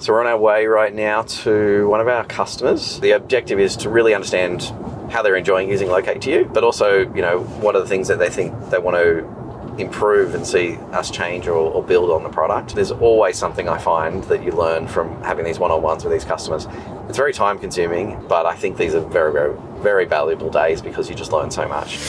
So we're on our way right now to one of our customers. The objective is to really understand how they're enjoying using Locate2u, but also, what are the things that they think they want to improve and see us change or build on the product. There's always something I find that you learn from having these one-on-ones with these customers. It's very time consuming, but I think these are very, very, very valuable days because you just learn so much.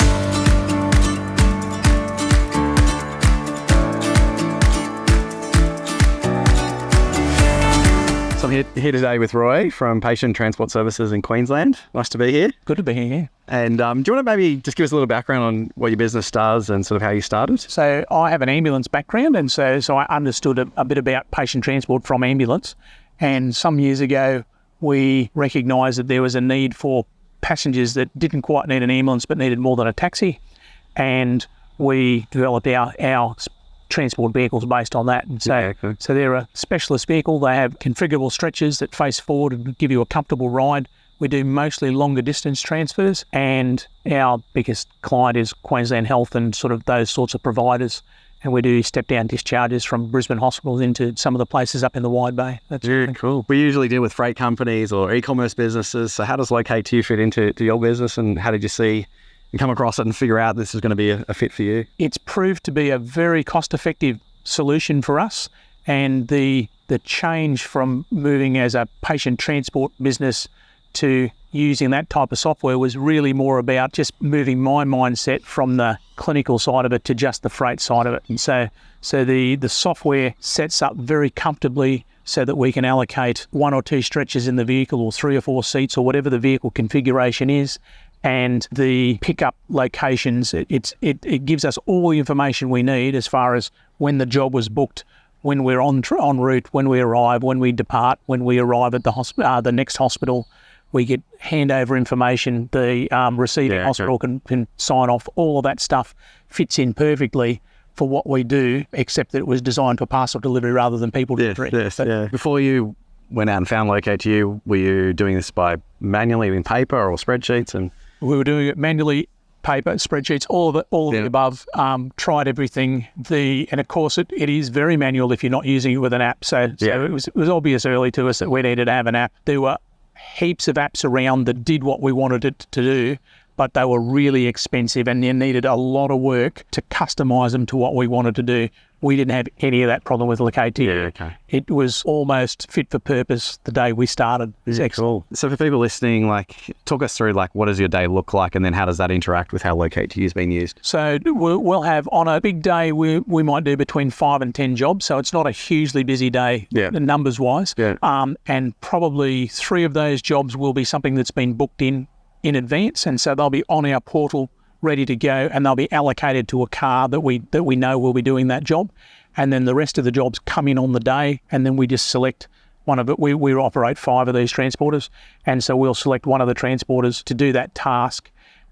So I'm here today with Roy from Patient Transport Services in Queensland. Nice to be here. Good to be here. And do you want to maybe just give us a little background on what your business does and sort of how you started? So I have an ambulance background, and so I understood a bit about patient transport from ambulance. And some years ago, we recognised that there was a need for passengers that didn't quite need an ambulance but needed more than a taxi. And we developed our transport vehicles based on that. And so they're a specialist vehicle. They have configurable stretchers that face forward and give you a comfortable ride. We do mostly longer distance transfers, and our biggest client is Queensland Health and sort of those sorts of providers. And we do step down discharges from Brisbane hospitals into some of the places up in the Wide Bay. That's really cool. We usually deal with freight companies or e-commerce businesses. So how does Locate2u fit into your business, and how did you see and come across it and figure out this is going to be a fit for you? It's proved to be a very cost-effective solution for us, and the change from moving as a patient transport business to using that type of software was really more about just moving my mindset from the clinical side of it to just the freight side of it. And so the software sets up very comfortably so that we can allocate 1 or 2 stretchers in the vehicle, or 3 or 4 seats, or whatever the vehicle configuration is. And the pickup locations, it gives us all the information we need as far as when the job was booked, when we're en route, when we arrive, when we depart, when we arrive at the next hospital. We get handover information. The receiving hospital can sign off. All of that stuff fits in perfectly for what we do, except that it was designed for parcel delivery rather than people delivery. Before you went out and found Locate2u, were you doing this by manually in paper or spreadsheets? And we were doing it manually, paper, spreadsheets, all of the above. Tried everything. And of course, it is very manual if you're not using it with an app. So it was obvious early to us that we needed to have an app. There were heaps of apps around that did what we wanted it to do, but they were really expensive and you needed a lot of work to customise them to what we wanted to do. We didn't have any of that problem with Locate2u. It was almost fit for purpose the day we started. It was excellent. Cool. So for people listening, talk us through what does your day look like, and then how does that interact with how Locate2u is being used? So we'll have, on a big day, we might do between 5 and 10 jobs. So it's not a hugely busy day numbers wise. And probably 3 of those jobs will be something that's been booked in advance, and so they'll be on our portal ready to go, and they'll be allocated to a car that we know will be doing that job. And then the rest of the jobs come in on the day, and then we just select one of it. We operate 5 of these transporters, and so we'll select one of the transporters to do that task.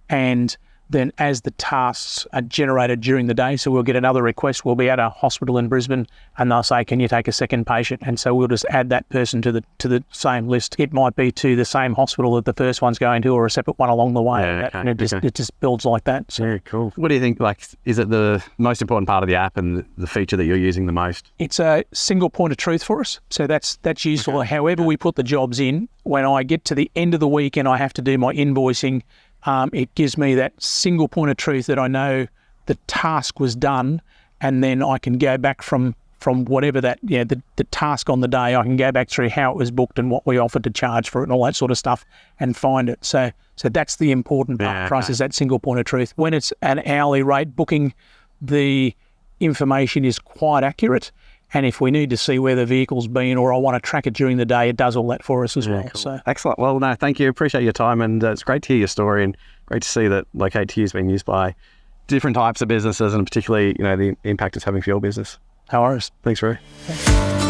And then as the tasks are generated during the day, so we'll get another request. We'll be at a hospital in Brisbane and they'll say, can you take a second patient? And so we'll just add that person to the same list. It might be to the same hospital that the first one's going to, or a separate one along the way. And it just builds like that. So. Very cool. What do you think, is it the most important part of the app and the feature that you're using the most? It's a single point of truth for us. So that's useful. However we put the jobs in, when I get to the end of the week and I have to do my invoicing, it gives me that single point of truth that I know the task was done, and then I can go back from whatever that, the task on the day, I can go back through how it was booked and what we offered to charge for it and all that sort of stuff and find it. So that's the important part for us, is that single point of truth. When it's an hourly rate booking, the information is quite accurate. And if we need to see where the vehicle's been, or I want to track it during the day, it does all that for us as well. Cool. So excellent. Well, no, thank you. Appreciate your time, and it's great to hear your story, and great to see that Locate2u is being used by different types of businesses, and particularly, the impact it's having for your business. No worries. Thanks, Roy. Thanks.